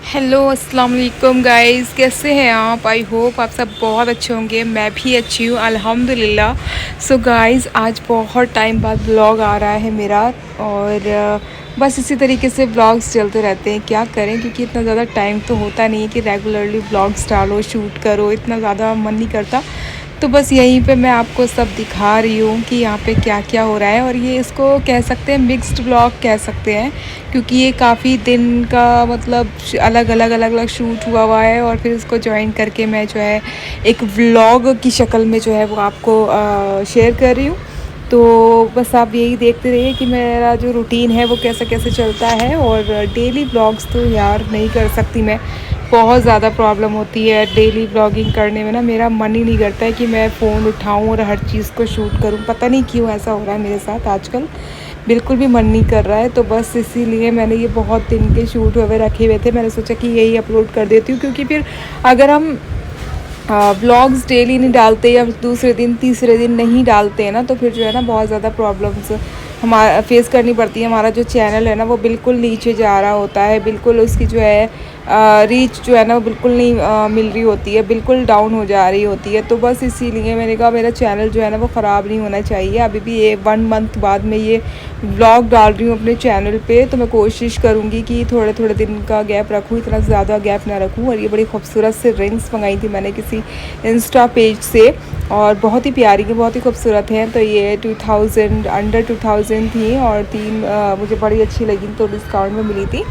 Hello अस्सलाम वालेकुम guys, कैसे हैं आप? आई होप आप सब बहुत अच्छे होंगे। मैं भी अच्छी हूँ अल्हम्दुलिल्लाह। सो गाइस, आज बहुत टाइम बाद व्लॉग आ रहा है मेरा। और बस इसी तरीके से व्लॉग्स चलते रहते हैं। क्या करें, क्योंकि इतना ज़्यादा टाइम तो होता नहीं है कि रेगुलरली व्लॉग्स डालो, शूट करो, इतना ज़्यादा मन नहीं करता। तो बस यहीं पे मैं आपको सब दिखा रही हूँ कि यहाँ पे क्या क्या हो रहा है। और ये इसको कह सकते हैं मिक्स्ड व्लॉग कह सकते हैं, क्योंकि ये काफ़ी दिन का मतलब अलग अलग शूट हुआ है। और फिर इसको ज्वाइन करके मैं जो है एक व्लॉग की शक्ल में जो है वो आपको शेयर कर रही हूँ। तो बस आप यही देखते रहिए कि मेरा जो रूटीन है वो कैसे कैसे चलता है। और डेली व्लॉग्स तो यार नहीं कर सकती मैं, बहुत ज़्यादा प्रॉब्लम होती है डेली व्लॉगिंग करने में ना। मेरा मन ही नहीं करता है कि मैं फ़ोन उठाऊं और हर चीज़ को शूट करूं। पता नहीं क्यों ऐसा हो रहा है मेरे साथ आजकल, बिल्कुल भी मन नहीं कर रहा है। तो बस इसीलिए मैंने ये बहुत दिन के शूट हुए रखे हुए थे। मैंने सोचा कि यही अपलोड कर देती हूँ, क्योंकि फिर अगर हम व्लॉग्स डेली नहीं डालते या दूसरे दिन तीसरे दिन नहीं डालते हैं ना, तो फिर जो है ना बहुत ज़्यादा प्रॉब्लम्स हमारा फेस करनी पड़ती है। हमारा जो चैनल है ना वो बिल्कुल नीचे जा रहा होता है, बिल्कुल उसकी जो है रीच जो है ना वो बिल्कुल नहीं मिल रही होती है, बिल्कुल डाउन हो जा रही होती है। तो बस इसीलिए मैंने कहा मेरा चैनल जो है ना वो ख़राब नहीं होना चाहिए। अभी भी ये 1 मंथ बाद मैं ये व्लॉग डाल रही हूँ अपने चैनल पे, तो मैं कोशिश करूँगी कि थोड़े थोड़े दिन का गैप रखूँ, इतना ज़्यादा गैप ना रखूँ। और ये बड़ी खूबसूरत से रिंग्स मंगाई थी मैंने किसी इंस्टा पेज से, और बहुत ही प्यारी है, बहुत ही खूबसूरत हैं। तो ये 2000 अंडर 2000 थी, और 3 मुझे बड़ी अच्छी लगी तो डिस्काउंट में मिली थी।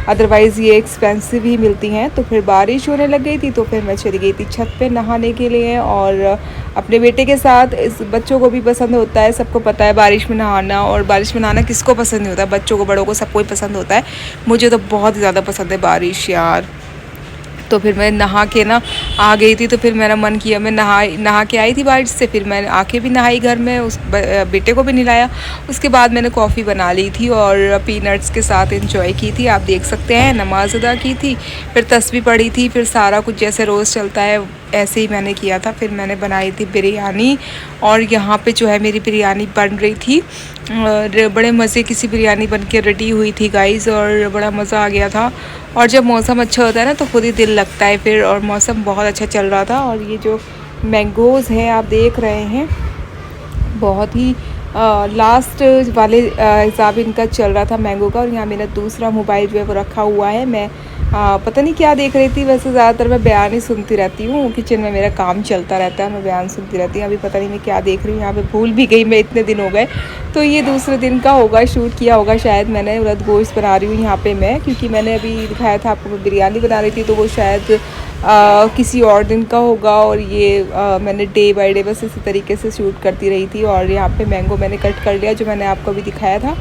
अदरवाइज़ ये एक्सपेंसिव ही मिलती हैं। तो फिर बारिश होने लग गई थी, तो फिर मैं चली गई थी छत पे नहाने के लिए, और अपने बेटे के साथ। इस बच्चों को भी पसंद होता है, सबको पता है बारिश में नहाना। और बारिश में नहाना किसको पसंद नहीं होता, बच्चों को बड़ों को सबको ही पसंद होता है। मुझे तो बहुत ज़्यादा पसंद है बारिश यार। तो फिर मैं नहा के ना आ गई थी। तो फिर मेरा मन किया, मैं नहा के आई थी बारिश से, फिर मैं आके भी नहाई घर में, उस बेटे को भी नहलाया। उसके बाद मैंने कॉफ़ी बना ली थी और पीनट्स के साथ एंजॉय की थी। आप देख सकते हैं, नमाज़ अदा की थी, फिर तस्बीह पढ़ी थी, फिर सारा कुछ जैसे रोज़ चलता है ऐसे ही मैंने किया था। फिर मैंने बनाई थी बिरयानी, और यहाँ पे जो है मेरी बिरयानी बन रही थी, और बड़े मज़े की सी बिरयानी बन के रेडी हुई थी गाइज़, और बड़ा मज़ा आ गया था। और जब मौसम अच्छा होता है ना तो खुद ही दिल लगता है फिर, और मौसम बहुत अच्छा चल रहा था। और ये जो मैंगोज़ हैं आप देख रहे हैं, बहुत ही लास्ट वाले हिसाब इनका चल रहा था मैंगो का। और यहाँ मेरा दूसरा मोबाइल जो है वो रखा हुआ है। मैं पता नहीं क्या देख रही थी, वैसे ज़्यादातर मैं बयान ही सुनती रहती हूँ, किचन में मेरा काम चलता रहता है, मैं बयान सुनती रहती हूँ। अभी पता नहीं मैं क्या देख रही हूँ, यहाँ पे भूल भी गई मैं, इतने दिन हो गए। तो ये दूसरे दिन का होगा, शूट किया होगा शायद मैंने। उड़द गोश्त बना रही हूँ यहाँ पे मैं, क्योंकि मैंने अभी दिखाया था आपको मैं बिरयानी बना रही थी, तो वो शायद किसी और दिन का होगा। और ये मैंने डे बाय डे बस इसी तरीके से शूट करती रही थी। और यहाँ पे मैंगो मैंने कट कर लिया जो मैंने आपको अभी दिखाया था,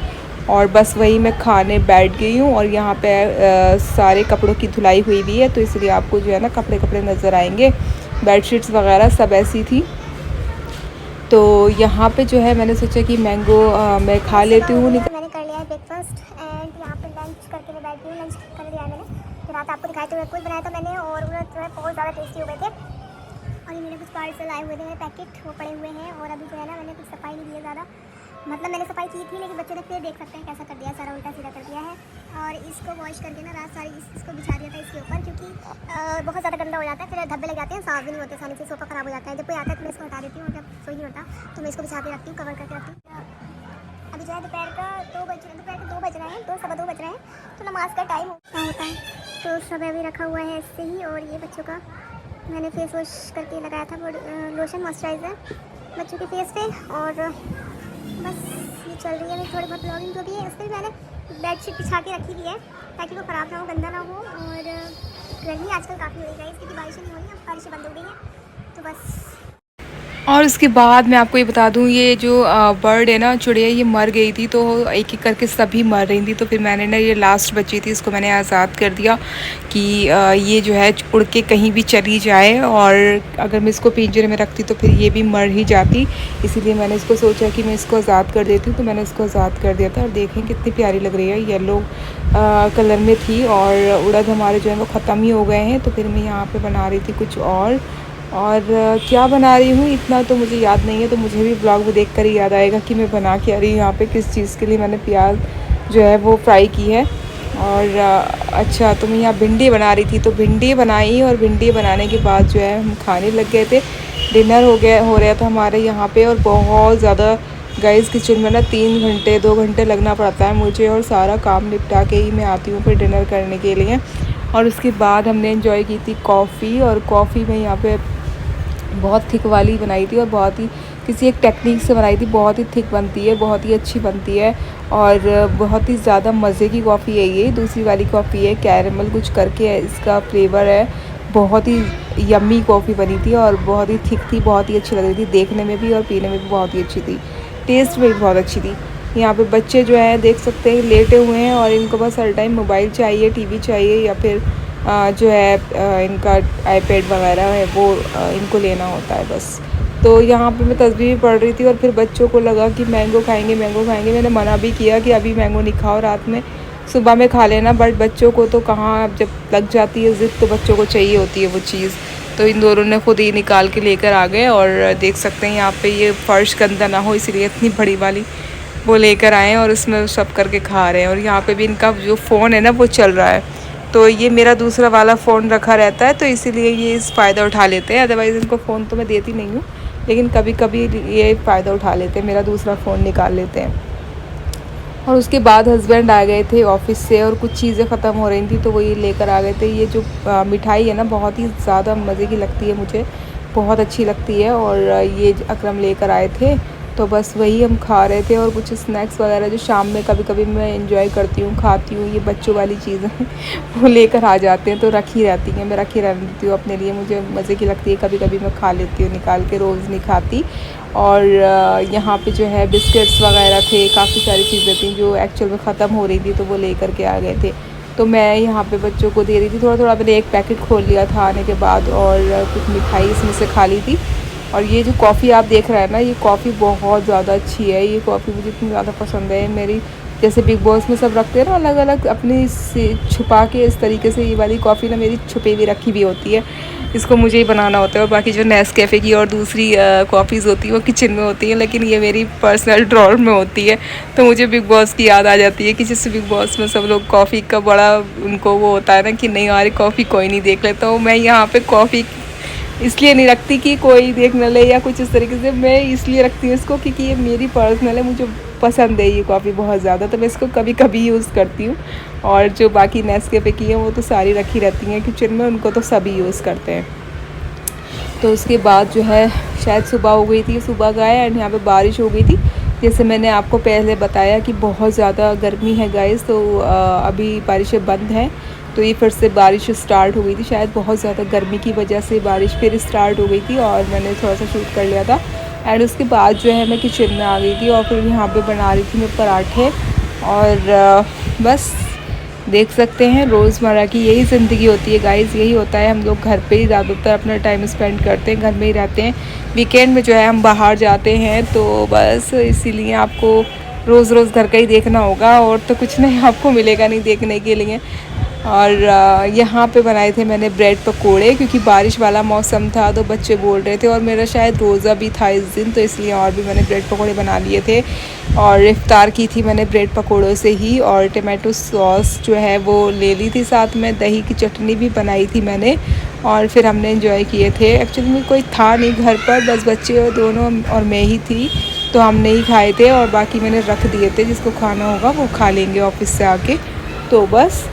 और बस वही मैं खाने बैठ गई हूँ। और यहाँ पे सारे कपड़ों की धुलाई हुई भी है, तो इसलिए आपको जो है ना कपड़े कपड़े नज़र आएंगे। बेडशीट्स वगैरह सब ऐसी थी। तो यहाँ पे जो है मैंने सोचा कि मैंगो मैं खा लेती हूँ। मैंने कर लिया है ब्रेकफास्ट, एंड यहाँ पे लंच करके मैं बैठी हूँ। लंच कर लिया है मैंने, फिर रात आपको दिखाया तो उड़द कुछ बनाया था मैंने, और उड़द जो है बहुत ज़्यादा टेस्टी हो गए थे। और ये मेरे कुछ पार्सल आए हुए थे पैकेट, वो पड़े हुए हैं। और अभी जो है ना मैंने कुछ सफाई नहीं की है ज़्यादा, मतलब मैंने सफाई की थी लेकिन बच्चों ने फिर देख सकते हैं कैसा कर दिया, सारा उल्टा सीधा कर दिया है। और इसको वॉश करके ना रात सारी इसको बिछा दिया था इसके ऊपर, क्योंकि बहुत ज़्यादा गंदा हो जाता है, फिर धब्बे लग जाते हैं, साफ भी नहीं होते आसानी से, सोफा ख़राब हो जाता है। जब कोई आता है तो मैं इसको हटा देती हूँ, और जब कोई नहीं होता तो मैं इसको बिछा के रखती हूँ, कवर करके रखती हूँ। अभी जो है दोपहर के 2 बज रहे हैं, 2 सवा 2 बज रहे हैं, तो नमाज का टाइम होता है। तो सब अभी रखा हुआ है ऐसे ही। और ये बच्चों का मैंने फेस वॉश करके लगाया था, लोशन मॉइस्चराइज़र बच्चों के फेस पे। और बस ये चल रही है मेरी थोड़ी बहुत ब्लॉगिंग जो भी है। उस पर मैंने बेडशीट बिछा के रखी हुई है ताकि वो ख़राब ना हो, गंदा ना हो। और गर्मी आजकल काफ़ी हो रही है, क्योंकि बारिशें नहीं हो रही, अब बारिशें बंद हो गई हैं, तो बस। और उसके बाद मैं आपको ये बता दूँ, ये जो बर्ड है ना, चिड़िया, ये मर गई थी, तो एक एक करके सभी मर रही थी। तो फिर मैंने ना ये लास्ट बची थी, इसको मैंने आज़ाद कर दिया कि ये जो है उड़ के कहीं भी चली जाए। और अगर मैं इसको पिंजरे में रखती तो फिर ये भी मर ही जाती, इसीलिए मैंने इसको सोचा कि मैं इसको आज़ाद कर देती हूँ। तो मैंने इसको आज़ाद कर दिया था। और देखें कितनी प्यारी लग रही है, येलो कलर में थी। और उड़द हमारे जो है वो ख़त्म ही हो गए हैं। तो फिर मैं यहाँ पर बना रही थी कुछ और क्या बना रही हूँ इतना तो मुझे याद नहीं है। तो मुझे भी ब्लॉग में देख कर ही याद आएगा कि मैं बना क्या रही हूँ यहाँ पे, किस चीज़ के लिए मैंने प्याज जो है वो फ्राई की है। और अच्छा तुम यहाँ भिंडी बना रही थी, तो भिंडी बनाई और भिंडी बनाने के बाद जो है हम खाने लग गए थे। डिनर हो रहा था हमारे यहाँ पे, और बहुत ज़्यादा गाइस किचन में ना 3 घंटे 2 घंटे लगना पड़ता है मुझे, और सारा काम निपटा के ही मैं आती हूँ फिर डिनर करने के लिए। और उसके बाद हमने एंजॉय की थी कॉफ़ी, और कॉफ़ी में यहाँ पे बहुत थिक वाली बनाई थी, और बहुत ही किसी एक टेक्निक से बनाई थी, बहुत ही थिक बनती है, बहुत ही अच्छी बनती है, और बहुत ही ज़्यादा मज़े की कॉफ़ी है ये। दूसरी वाली कॉफ़ी है कैरेमल कुछ करके है, इसका फ्लेवर है। बहुत ही यम्मी कॉफ़ी बनी थी और बहुत ही थिक थी, बहुत ही अच्छी लग रही थी देखने में भी और पीने में भी बहुत ही अच्छी थी, टेस्ट में भी बहुत अच्छी थी। यहाँ पे बच्चे जो हैं देख सकते हैं लेटे हुए हैं, और इनको बस हर टाइम मोबाइल चाहिए, टीवी चाहिए, या फिर जो है इनका आईपैड वगैरह है वो इनको लेना होता है बस। तो यहाँ पे मैं तस्वीर पढ़ रही थी, और फिर बच्चों को लगा कि मैंगो खाएंगे मैंगो खाएंगे। मैंने मना भी किया कि अभी मैंगो नहीं खाओ, रात में सुबह में खा लेना, बट बच्चों को तो कहाँ, अब जब लग जाती है ज़िद तो बच्चों को चाहिए होती है वो चीज़। तो इन दोनों ने खुद ही निकाल के लेकर आ गए, और देख सकते हैं यहाँ पे ये फ़र्श गंदा ना हो इसलिए इतनी बड़ी वाली वो लेकर आए हैं, और उसमें सब करके खा रहे हैं। और यहाँ पे भी इनका जो फ़ोन है ना वो चल रहा है, तो ये मेरा दूसरा वाला फ़ोन रखा रहता है, तो इसीलिए ये इस फ़ायदा उठा लेते हैं। अदरवाइज़ इनको फ़ोन तो मैं देती नहीं हूँ, लेकिन कभी कभी ये फ़ायदा उठा लेते हैं, मेरा दूसरा फ़ोन निकाल लेते हैं। और उसके बाद हस्बैंड आ गए थे ऑफ़िस से, और कुछ चीज़ें ख़त्म हो रही थी तो वो ये लेकर आ गए थे। ये जो मिठाई है ना बहुत ही ज़्यादा मज़े की लगती है मुझे, बहुत अच्छी लगती है, और ये अकरम लेकर आए थे, तो बस वही हम खा रहे थे। और कुछ स्नैक्स वगैरह जो शाम में कभी कभी मैं एंजॉय करती हूँ, खाती हूँ, ये बच्चों वाली चीज़ें वो लेकर आ जाते हैं, तो रखी रहती हैं, मैं रखी रहती देती हूँ अपने लिए, मुझे मज़े की लगती है, कभी कभी मैं खा लेती हूँ निकाल के, रोज़ नहीं खाती। और यहाँ पे जो है बिस्किट्स वगैरह थे, काफ़ी सारी चीज़ें थी जो एक्चुअल में ख़त्म हो रही थी, तो वो लेकर के आ गए थे। तो मैं यहाँ पे बच्चों को दे रही थी, थोड़ा थोड़ा मैंने एक पैकेट खोल लिया था आने के बाद, और कुछ मिठाई इसमें से खा ली थी। और ये जो कॉफ़ी आप देख रहे हैं ना, ये कॉफ़ी बहुत ज़्यादा अच्छी है, ये कॉफ़ी मुझे इतनी ज़्यादा पसंद है। मेरी जैसे बिग बॉस में सब रखते हैं ना अलग अलग अपनी से छुपा के, इस तरीके से ये वाली कॉफ़ी ना मेरी छुपी हुई रखी भी होती है, इसको मुझे ही बनाना होता है। और बाकी जो नेस्कैफ़े की और दूसरी कॉफ़ीज़ होती है वो किचन में होती है, लेकिन ये मेरी पर्सनल ड्रॉर में होती है। तो मुझे बिग बॉस की याद आ जाती है कि जैसे बिग बॉस में सब लोग कॉफ़ी का बड़ा उनको वो होता है ना कि नहीं यार कॉफ़ी कोई नहीं देख लेता, तो मैं यहाँ पे कॉफ़ी इसलिए नहीं रखती कि कोई देख न ले या कुछ इस तरीके से, मैं इसलिए रखती हूँ इसको क्योंकि ये मेरी पर्सनल है, मुझे पसंद है ये कॉफ़ी बहुत ज़्यादा, तो मैं इसको कभी कभी यूज़ करती हूँ। और जो बाकी नेस्कैफ़े की है वो तो सारी रखी रहती हैं किचन में, उनको तो सभी यूज़ करते हैं। तो उसके बाद जो है शायद सुबह हो गई थी, सुबह गए एंड यहाँ पे बारिश हो गई थी, जैसे मैंने आपको पहले बताया कि बहुत ज़्यादा गर्मी है गाइस, तो अभी बारिशें बंद हैं। तो ये फिर से बारिश स्टार्ट हो गई थी, शायद बहुत ज़्यादा गर्मी की वजह से बारिश फिर स्टार्ट हो गई थी, और मैंने थोड़ा सा शूट कर लिया था। एंड उसके बाद जो है मैं किचन में आ गई थी, और फिर यहाँ पे बना रही थी मैं पराठे, और बस देख सकते हैं रोज़मर्रा की यही ज़िंदगी होती है गाइस, यही होता है। हम लोग घर पे ही ज़्यादातर अपना टाइम स्पेंड करते हैं, घर में ही रहते हैं। वीकेंड में जो है हम बाहर जाते हैं, तो बस इसीलिए आपको रोज़ रोज़ घर का ही देखना होगा, और तो कुछ नहीं आपको मिलेगा नहीं देखने के लिए। और यहाँ पे बनाए थे मैंने ब्रेड पकोड़े, क्योंकि बारिश वाला मौसम था तो बच्चे बोल रहे थे, और मेरा शायद रोज़ा भी था इस दिन, तो इसलिए और भी मैंने ब्रेड पकोड़े बना लिए थे। और इफ्तार की थी मैंने ब्रेड पकोड़ों से ही, और टमाटो सॉस जो है वो ले ली थी, साथ में दही की चटनी भी बनाई थी मैंने, और फिर हमने एंजॉय किए थे। एक्चुअली में कोई था नहीं घर पर, बस बच्चे दोनों और मैं ही थी, तो हमने ही खाए थे, और बाकी मैंने रख दिए थे, जिसको खाना होगा वो खा लेंगे ऑफिस से आके, तो बस।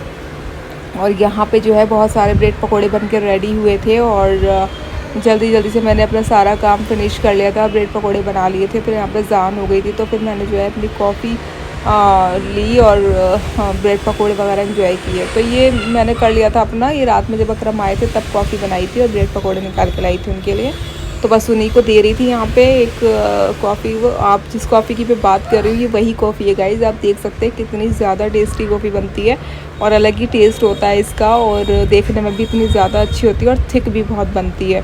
और यहाँ पे जो है बहुत सारे ब्रेड पकोड़े बन के रेडी हुए थे, और जल्दी जल्दी से मैंने अपना सारा काम फिनिश कर लिया था, ब्रेड पकोड़े बना लिए थे। फिर यहाँ पे जान हो गई थी, तो फिर मैंने जो है अपनी कॉफ़ी ली, और ब्रेड पकोड़े वगैरह एंजॉय किए। तो ये मैंने कर लिया था अपना, ये रात में जब अकरम आए थे तब कॉफ़ी बनाई थी और ब्रेड पकोड़े निकाल के लाई थी उनके लिए, तो बस उन्हीं को दे रही थी यहाँ पे एक कॉफ़ी। वो आप जिस कॉफ़ी की मैं बात कर रही हूँ ये वही कॉफ़ी है गाइज़, आप देख सकते हैं कितनी ज़्यादा टेस्टी कॉफ़ी बनती है, और अलग ही टेस्ट होता है इसका, और देखने में भी इतनी ज़्यादा अच्छी होती है, और थिक भी बहुत बनती है।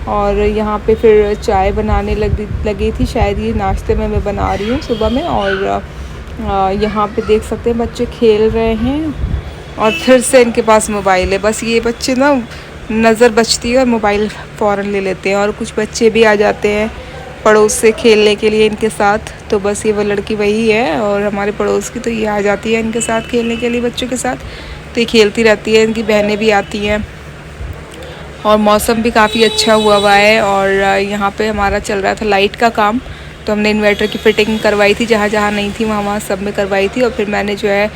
और यहाँ पे फिर चाय बनाने लगी थी, शायद ये नाश्ते में मैं बना रही हूँ सुबह में। और यहाँ पे देख सकते हैं बच्चे खेल रहे हैं, और फिर से इनके पास मोबाइल है, बस ये बच्चे ना नज़र बचती है और मोबाइल फ़ौरन ले लेते हैं, और कुछ बच्चे भी आ जाते हैं पड़ोस से खेलने के लिए इनके साथ। तो बस ये वो लड़की वही है और हमारे पड़ोस की, तो ये आ जाती है इनके साथ खेलने के लिए बच्चों के साथ। तो ये खेलती रहती है, इनकी बहनें भी आती हैं। और मौसम भी काफ़ी अच्छा हुआ है। और यहाँ पे हमारा चल रहा था लाइट का काम, तो हमने इन्वर्टर की फ़िटिंग करवाई थी, जहाँ जहाँ नहीं थी वहाँ वहाँ सब में करवाई थी। और फिर मैंने जो है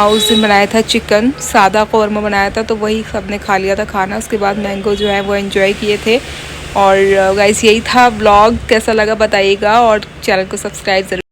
उस दिन बनाया था चिकन, सादा कौरमा बनाया था, तो वही सब ने खा लिया था खाना। उसके बाद मैंगो जो है वो एंजॉय किए थे। और गाइस यही था व्लॉग, कैसा लगा बताइएगा और चैनल को सब्सक्राइब ज़रूर।